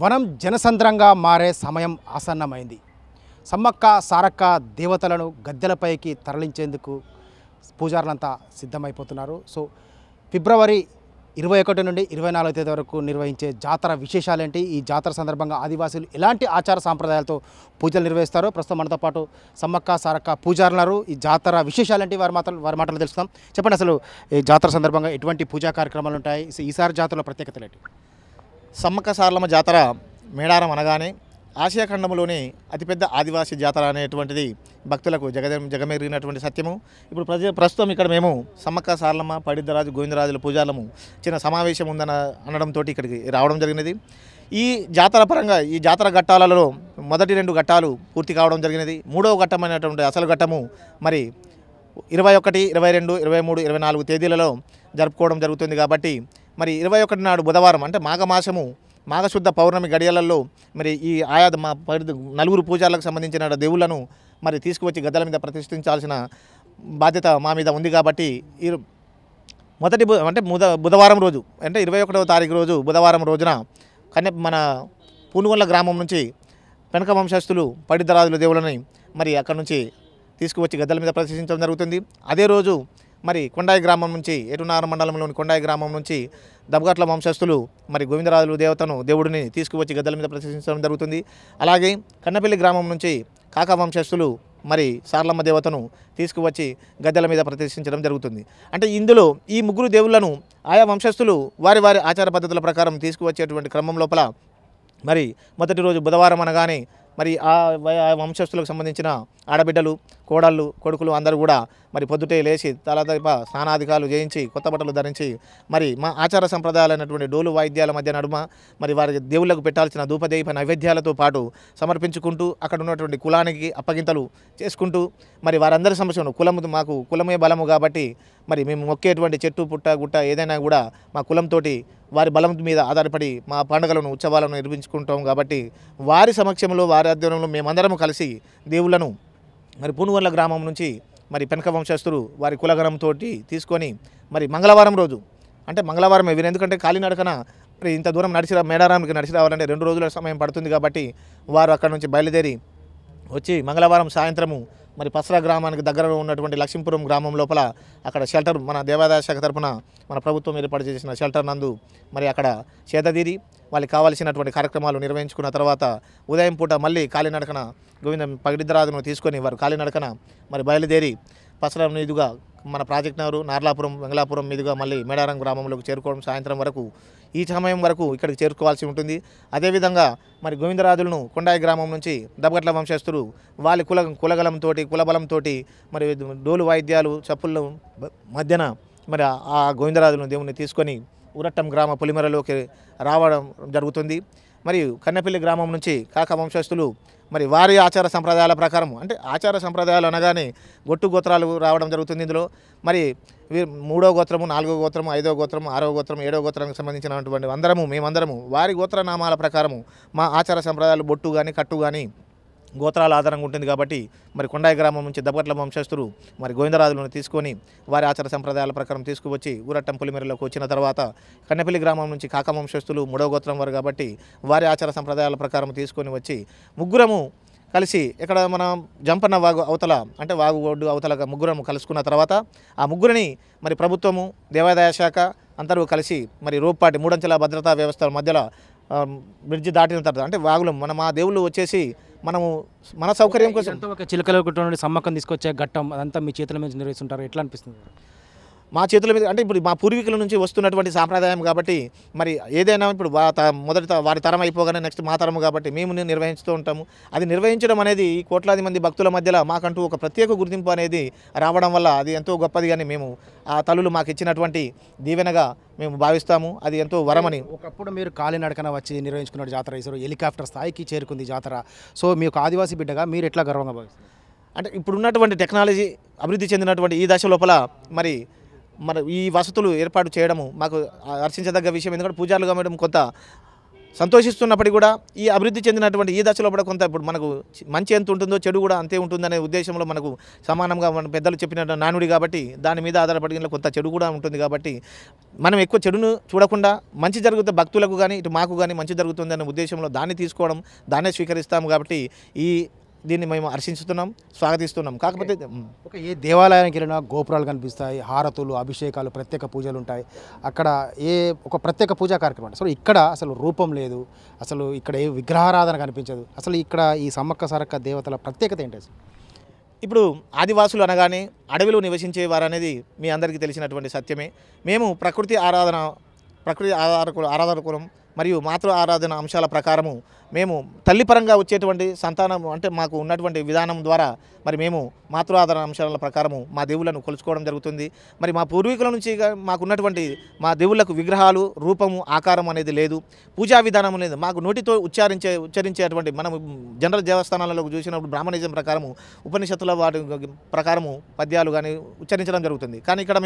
వనం జనసంద్రంగా మారే సమయం ఆసన్నమైంది. సమ్మక్క సారక్క దేవతలను గద్దెలపైకి తరలించేందుకు పూజారులంతా సిద్ధమైపోతున్నారు. సో ఫిబ్రవరి 21 నుండి 24 తేదీ వరకు నిర్వహించే జాతర విశేషాలేంటి, ఈ జాతర సందర్భంగా ఆదివాసులు ఎలాంటి ఆచార సాంప్రదాయాలతో పూజలు నిర్వహిస్తారో ప్రస్తుతం మనతో పాటు సమ్మక్క సారక్క పూజారులు. ఈ జాతర విశేషాలేంటి వారి మాటలు తెలుసుకుందాం. చెప్పండి, అసలు ఈ జాతర సందర్భంగా ఎటువంటి పూజా కార్యక్రమాలు ఉంటాయి, ఈసారి జాతరలో ప్రత్యేకతలు ఏంటి? సమ్మక్క సారలమ్మ జాతర మేడారం అనగానే ఆసియా ఖండంలోని అతిపెద్ద ఆదివాసీ జాతర అనేటువంటిది భక్తులకు జగమెరిగినటువంటి సత్యము. ఇప్పుడు ప్రస్తుతం ఇక్కడ మేము సమ్మక్క సారలమ్మ, పడిద్దరాజు, గోవిందరాజుల పూజారులము చిన్న సమావేశం ఉందని అనడంతో ఇక్కడికి రావడం జరిగినది. ఈ జాతర పరంగా ఈ జాతర ఘట్టాలలో మొదటి 2 ఘట్టాలు పూర్తి కావడం జరిగినది. 3వ ఘట్టమైనటువంటి అసలు ఘట్టము మరి 21, 22, 23, 24 తేదీలలో జరుపుకోవడం జరుగుతుంది. కాబట్టి మరి 21 నాడు బుధవారం అంటే మాఘమాసము మాఘశుద్ధ పౌర్ణమి గడియలలో మరి ఈ ఆయా మా 4 పూజార్లకు సంబంధించిన దేవుళ్లను మరి తీసుకువచ్చి గద్దెల మీద ప్రతిష్ఠించాల్సిన బాధ్యత మా మీద ఉంది. కాబట్టి ఈ మొదటి బుధవారం రోజు అంటే 21వ తారీఖు రోజు బుధవారం రోజున మన పూనుగొండ్ల గ్రామం నుంచి పెనక వంశస్థులు పడిద్దరాజుల దేవుళ్ళని మరి అక్కడి నుంచి తీసుకువచ్చి గద్దెల మీద ప్రతిష్ఠించడం జరుగుతుంది. అదే రోజు మరి కొండాయి గ్రామం నుంచి ఏటునార మండలంలోని కొండాయి గ్రామం నుంచి దబ్గట్ల వంశస్థులు మరి గోవిందరాజుల దేవుడిని తీసుకువచ్చి గద్దెల మీద ప్రతిష్ఠించడం జరుగుతుంది. అలాగే కన్నపల్లి గ్రామం నుంచి కాకా వంశస్థులు మరి సారలమ్మ దేవతను తీసుకువచ్చి గద్దెల మీద ప్రతిష్ఠించడం జరుగుతుంది. అంటే ఇందులో ఈ 3 దేవుళ్లను ఆయా వంశస్థులు వారి వారి ఆచార పద్ధతుల ప్రకారం తీసుకువచ్చేటువంటి క్రమం లోపల మరి మొదటి రోజు బుధవారం అనగానే మరి ఆ వంశస్థులకు సంబంధించిన ఆడబిడ్డలు, కోడళ్ళు, కొడుకులు అందరూ కూడా మరి పొద్దుటే లేచి తలదైప స్నానాధికాలు చేయించి కొత్త బట్టలు ధరించి మరి మా ఆచార సంప్రదాయాలైనటువంటి డోలు వాయిద్యాల మధ్య నడుమ మరి వారికి దేవుళ్లకు పెట్టాల్సిన ధూపదీప నైవేద్యాలతో పాటు సమర్పించుకుంటూ అక్కడ ఉన్నటువంటి కులానికి అప్పగింతలు చేసుకుంటూ మరి వారందరి సమస్యను మాకు కులమే బలము కాబట్టి మరి మేము మొక్కేటువంటి చెట్టు పుట్ట గుట్ట ఏదైనా కూడా మా కులంతో వారి బలం మీద ఆధారపడి మా పండుగలను ఉత్సవాలను నిర్వహించుకుంటాం. కాబట్టి వారి సమక్షంలో వారి ఆధ్వర్యంలో మేమందరం కలిసి దేవుళ్లను మరి పూనుగొండ్ల గ్రామం నుంచి మరి పెనక వంశస్థులు వారి కులగణంతో తీసుకొని మరి మంగళవారం రోజు అంటే మంగళవారం ఎందుకంటే కాలినడకన మరి ఇంత దూరం మేడారానికి నడిచి రావాలంటే 2 రోజుల సమయం పడుతుంది. కాబట్టి వారు అక్కడ నుంచి బయలుదేరి వచ్చి మంగళవారం సాయంత్రము మరి పసరా గ్రామానికి దగ్గరలో ఉన్నటువంటి లక్ష్మీపురం గ్రామం లోపల అక్కడ షెల్టర్ మన దేవాదాయ శాఖ తరపున మన ప్రభుత్వం ఏర్పాటు చేసిన షెల్టర్ నందు మరి అక్కడ చేతదీరి వాళ్ళకి కావాల్సినటువంటి కార్యక్రమాలు నిర్వహించుకున్న తర్వాత ఉదయం పూట మళ్ళీ కాలినడకన పగిడిద్దరాజును తీసుకొని వారు కాలినడకన మరి బయలుదేరి పసరా మీదుగా మన ప్రాజెక్ట్ నగరు, నార్లాపురం, వెంగళాపురం మీదుగా మళ్ళీ మేడారం గ్రామంలోకి చేరుకోవడం సాయంత్రం వరకు ఈ సమయం వరకు ఇక్కడికి చేరుకోవాల్సి ఉంటుంది. అదేవిధంగా మరి గోవిందరాజులను కొండాయి గ్రామం నుంచి దబ్గట్ల వంశస్థులు వాళ్ళ కులగలంతో కులబలంతో మరి డోలు వాయిద్యాలు చప్పుల మధ్యన మరి ఆ గోవిందరాజులను దేవుని తీసుకొని ఉరట్టం గ్రామ పులిమరలోకి రావడం జరుగుతుంది. మరియు కన్నపల్లి గ్రామం నుంచి కాకా వంశస్థులు మరి వారి ఆచార సంప్రదాయాల ప్రకారం అంటే ఆచార సంప్రదాయాలు అనగానే గొట్టు గోత్రాలు రావడం జరుగుతుంది. ఇందులో మరి 3వ గోత్రము, 4వ గోత్రము, 5వ గోత్రము, 6వ గోత్రము, 7వ గోత్రానికి సంబంధించినటువంటి మేమందరము వారి గోత్రనామాల ప్రకారము మా ఆచార సంప్రదాయాలు బొట్టు కానీ కట్టు కానీ గోత్రాల ఆధారంగా ఉంటుంది. కాబట్టి మరి కొండాయి గ్రామం నుంచి దబ్బట్ల వంశస్థులు మరి గోవిందరాజులను తీసుకొని వారి ఆచార సంప్రదాయాల ప్రకారం తీసుకువచ్చి ఊరట్టం పులిమెరలోకి వచ్చిన తర్వాత కన్నపల్లి గ్రామం నుంచి కాకా వంశస్థులు 3వ గోత్రం వారు కాబట్టి వారి ఆచార సంప్రదాయాల ప్రకారం తీసుకొని వచ్చి ముగ్గురము కలిసి ఇక్కడ మన జంపన్న వాగు అవతల అంటే వాగు ఒడ్డు అవతల ముగ్గురము కలుసుకున్న తర్వాత ఆ ముగ్గురిని మరి ప్రభుత్వము, దేవాదాయ శాఖ అందరూ కలిసి మరి రోప్పాటి 3 అంచెల భద్రతా వ్యవస్థల మధ్యలో బ్రిడ్జి దాటిన తర్వాత అంటే వాగులు మా దేవుళ్ళు వచ్చేసి మనము మన సౌకర్యం కోసం ఒక చిలకల నుండి సమ్మక్కం తీసుకొచ్చే ఘట్టం అదంతా మీ చేతుల మీద నిర్వహిస్తుంటారు, ఎట్లా అనిపిస్తుంది? మా చేతుల మీద అంటే ఇప్పుడు మా పూర్వీకుల నుంచి వస్తున్నటువంటి సాంప్రదాయం కాబట్టి మరి ఏదైనా ఇప్పుడు వారి తరం అయిపోగానే నెక్స్ట్ మా తరం కాబట్టి మేము నిర్వహిస్తూ ఉంటాము. అది నిర్వహించడం అనేది కోట్లాది మంది భక్తుల మధ్యలో మాకంటూ ఒక ప్రత్యేక గుర్తింపు అనేది రావడం వల్ల అది ఎంతో గొప్పది. కానీ మేము ఆ తల్లులు మాకు ఇచ్చినటువంటి దీవెనగా మేము భావిస్తాము. అది ఎంతో వరమని. ఒకప్పుడు మీరు కాలినడకన వచ్చి నిర్వహించుకున్న జాతర ఈసారి హెలికాప్టర్ స్థాయికి చేరుకుంది జాతర. సో మీకు ఆదివాసీ బిడ్డగా మీరు ఎట్లా గర్వంగా భావిస్తారు? అంటే ఇప్పుడున్నటువంటి టెక్నాలజీ అభివృద్ధి చెందినటువంటి ఈ దశ లోపల మరి ఈ వసతులు ఏర్పాటు చేయడము మాకు హర్షించదగ్గ విషయం. ఎందుకంటే పూజారులుగా మేడం కొంత సంతోషిస్తున్నప్పటికీ కూడా ఈ అభివృద్ధి చెందినటువంటి ఈ దశలో కూడా కొంత ఇప్పుడు మనకు మంచి ఎంత ఉంటుందో చెడు కూడా అంతే ఉంటుందనే ఉద్దేశంలో మనకు సమానంగా మన పెద్దలు చెప్పిన నానుడి కాబట్టి దాని మీద ఆధారపడి కొంత చెడు కూడా ఉంటుంది కాబట్టి మనం ఎక్కువ చెడును చూడకుండా మంచి జరుగుతుంది భక్తులకు కానీ ఇటు మాకు కానీ మంచి జరుగుతుందనే ఉద్దేశంలో దాన్ని తీసుకోవడం దాన్నే స్వీకరిస్తాము కాబట్టి దీన్ని మేము హర్షిస్తున్నాం స్వాగతిస్తున్నాం. కాకపోతే ఒక ఏ దేవాలయానికి వెళ్ళినా గోపురాలు కనిపిస్తాయి, హారతులు, అభిషేకాలు, ప్రత్యేక పూజలు ఉంటాయి. అక్కడ ఒక ప్రత్యేక పూజా కార్యక్రమం అసలు ఇక్కడ అసలు రూపం లేదు, అసలు ఇక్కడ ఏ విగ్రహారాధన కనిపించదు. అసలు ఇక్కడ ఈ సమ్మక్క సారక్క దేవతల ప్రత్యేకత ఏంటి? ఇప్పుడు ఆదివాసులు అనగానే అడవిలో నివసించేవారు అనేది మీ అందరికీ తెలిసినటువంటి సత్యమే. మేము ప్రకృతి ఆరాధకులం మరియు మాతృ ఆరాధన అంశాల ప్రకారము మేము తల్లిపరంగా వచ్చేటువంటి సంతానం అంటే మాకు ఉన్నటువంటి విధానం ద్వారా మరి మేము మాతృ ఆరాధన అంశాల ప్రకారము మా దేవుళ్ళను కొలుచుకోవడం జరుగుతుంది. మరి మా పూర్వీకుల నుంచి మాకున్నటువంటి మా దేవుళ్ళకు విగ్రహాలు, రూపము, ఆకారం అనేది లేదు, పూజా విధానం లేదు. మాకు నోటితో ఉచ్చరించేటువంటి మనం జనరల్ దేవస్థానాలలో చూసినప్పుడు బ్రాహ్మణిజం ప్రకారము ఉపనిషత్తుల వాటి ప్రకారము పద్యాలు కానీ ఉచ్చరించడం జరుగుతుంది. కానీ ఇక్కడ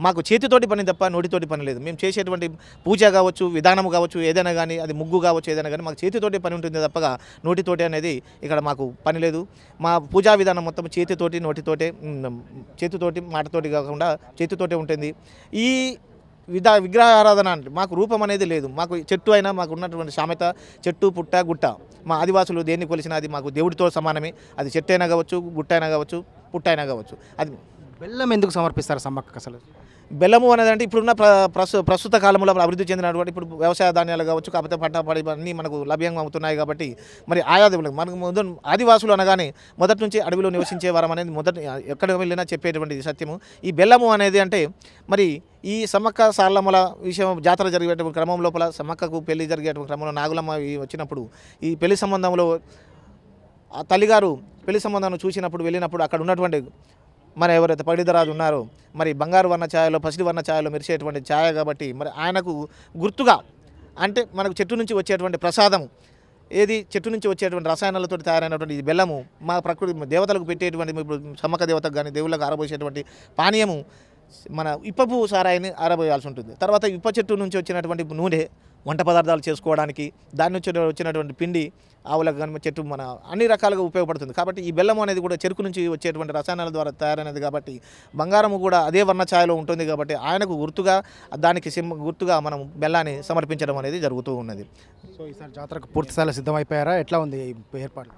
మాకు చేతితోటి పని తప్ప నోటితోటి పని లేదు. మేము చేసేటువంటి పూజ కావచ్చు, విధానం కావచ్చు, ఏదైనా కానీ అది ముగ్గు కావచ్చు, ఏదైనా కానీ మాకు చేతితోటి పని ఉంటుంది తప్పగా నోటితోటి అనేది ఇక్కడ మాకు పని లేదు. మా పూజా విధానం మొత్తం చేతితోటి చేతితోటి మాటతోటి కాకుండా చేతితోటే ఉంటుంది. ఈ విగ్రహ ఆరాధన అంటే మాకు రూపం అనేది లేదు. మాకు చెట్టు అయినా మాకు ఉన్నటువంటి సామెత చెట్టు, పుట్ట, గుట్ట. మా ఆదివాసులు దేన్ని కొలిసినా అది మాకు దేవుడితో సమానమే. అది చెట్టు అయినా కావచ్చు, గుట్ట అయినా కావచ్చు, పుట్ట అయినా కావచ్చు. అది బెల్లం ఎందుకు సమర్పిస్తారు సమ్మక్క? అసలు బెల్లము అనేది అంటే ఇప్పుడున్న ప్రస్తుత కాలంలో అభివృద్ధి చెందినటువంటి ఇప్పుడు వ్యవసాయ ధాన్యాలు కావచ్చు, కాకపోతే పంట పడి అన్నీ మనకు లభ్యంగా అవుతున్నాయి కాబట్టి మరి ఆయా దేవుళ్ళకి మనకు ఆదివాసులు అనగానే మొదటి నుంచి అడవిలో నివసించే వారం అనేది ఎక్కడికి వెళ్ళినా చెప్పేటువంటి సత్యము. ఈ బెల్లము అనేది అంటే మరి ఈ సమ్మక్క సారలమ్మల విషయం జాతర జరిగేటువంటి క్రమం లోపల సమ్మక్కకు పెళ్లి జరిగేటువంటి క్రమంలో నాగులమ్మ వచ్చినప్పుడు ఈ పెళ్లి సంబంధంలో ఆ తల్లిగారు పెళ్లి సంబంధాన్ని చూసినప్పుడు వెళ్ళినప్పుడు అక్కడ ఉన్నటువంటి మరి ఎవరైతే పడిదరాజు ఉన్నారో మరి బంగారు వర్ణ ఛాయలో, పసిడి వర్ణ ఛాయలో మెరిసేటువంటి ఛాయ కాబట్టి మరి ఆయనకు గుర్తుగా అంటే మనకు చెట్టు నుంచి వచ్చేటువంటి ప్రసాదము ఏది చెట్టు నుంచి వచ్చేటువంటి రసాయనాలతో తయారైనటువంటి ఈ బెల్లము మా ప్రకృతి దేవతలకు పెట్టేటువంటి ఇప్పుడు సమ్మక్క దేవతకు కానీ దేవుళ్ళకు ఆరబోసేటువంటి పానీయము మన ఇప్పపు సారాయిని ఆరబోయాల్సి ఉంటుంది. తర్వాత ఇప్ప చెట్టు నుంచి వచ్చినటువంటి నూనె వంట పదార్థాలు చేసుకోవడానికి, దాని నుంచి వచ్చినటువంటి పిండి ఆవులకు కానీ చెట్టు మన అన్ని రకాలుగా ఉపయోగపడుతుంది. కాబట్టి ఈ బెల్లం అనేది కూడా చెరుకు నుంచి వచ్చేటువంటి రసాయనాల ద్వారా తయారైనది కాబట్టి బంగారము కూడా అదే వర్ణ ఛాయలో ఉంటుంది కాబట్టి ఆయనకు గుర్తుగా దానికి గుర్తుగా మనం బెల్లాన్ని సమర్పించడం అనేది జరుగుతూ ఉన్నది. సో ఈసారి జాతరకు పూర్తిస్థాయిలో సిద్ధమైపోయారా? ఎట్లా ఉంది ఏర్పాటు?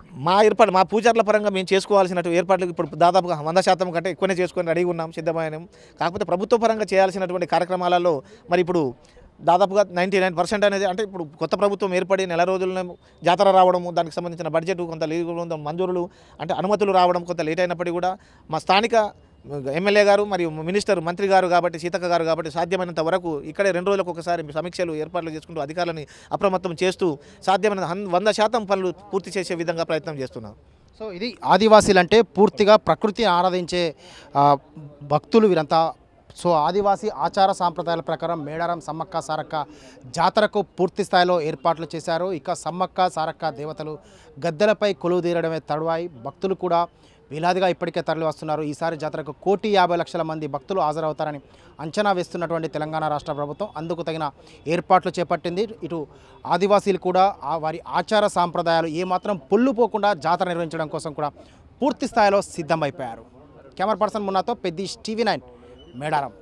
మా పూజార్ల పరంగా మేము చేసుకోవాల్సిన ఏర్పాట్లు ఇప్పుడు దాదాపుగా 100% కంటే ఎక్కువనే చేసుకొని రెడీగా ఉన్నాం, సిద్ధమైన. కాకపోతే ప్రభుత్వ పరంగా చేయాల్సినటువంటి కార్యక్రమాలలో మరి ఇప్పుడు దాదాపుగా 99% అనేది అంటే ఇప్పుడు కొత్త ప్రభుత్వం ఏర్పడి నెల రోజుల్లో జాతర రావడము, దానికి సంబంధించిన బడ్జెట్ కొంత మంజూరులు అంటే అనుమతులు రావడం కొంత లేట్ అయినప్పటికీ కూడా మా స్థానిక ఎమ్మెల్యే గారు మరియు మంత్రి గారు కాబట్టి సీతక్క గారు కాబట్టి సాధ్యమైనంత వరకు ఇక్కడే 2 రోజులకు ఒకసారి సమీక్షలు ఏర్పాట్లు చేసుకుంటూ అధికారులని అప్రమత్తం చేస్తూ సాధ్యమైన 100% పనులు పూర్తి చేసే విధంగా ప్రయత్నం చేస్తున్నారు. సో ఇది ఆదివాసీలంటే పూర్తిగా ప్రకృతిని ఆరాధించే భక్తులు వీరంతా. సో ఆదివాసీ ఆచార సాంప్రదాయాల ప్రకారం మేడారం సమ్మక్క సారక్క జాతరకు పూర్తి స్థాయిలో ఏర్పాట్లు చేశారు. ఇక సమ్మక్క సారక్క దేవతలు గద్దెలపై కొలువు తీరడమే తడువాయి. భక్తులు కూడా వేలాదిగా ఇప్పటికే తరలి వస్తున్నారు. ఈసారి జాతరకు 1,50,00,000 మంది భక్తులు హాజరవుతారని అంచనా వేస్తున్నటువంటి తెలంగాణ రాష్ట్ర ప్రభుత్వం అందుకు తగిన ఏర్పాట్లు చేపట్టింది. ఇటు ఆదివాసీలు కూడా వారి ఆచార సాంప్రదాయాలు ఏమాత్రం పొల్లుపోకుండా జాతర నిర్వహించడం కోసం కూడా పూర్తి స్థాయిలో సిద్ధమైపోయారు. కెమెరా పర్సన్ మున్నాతో పెద్ది, TV9 మేడారం.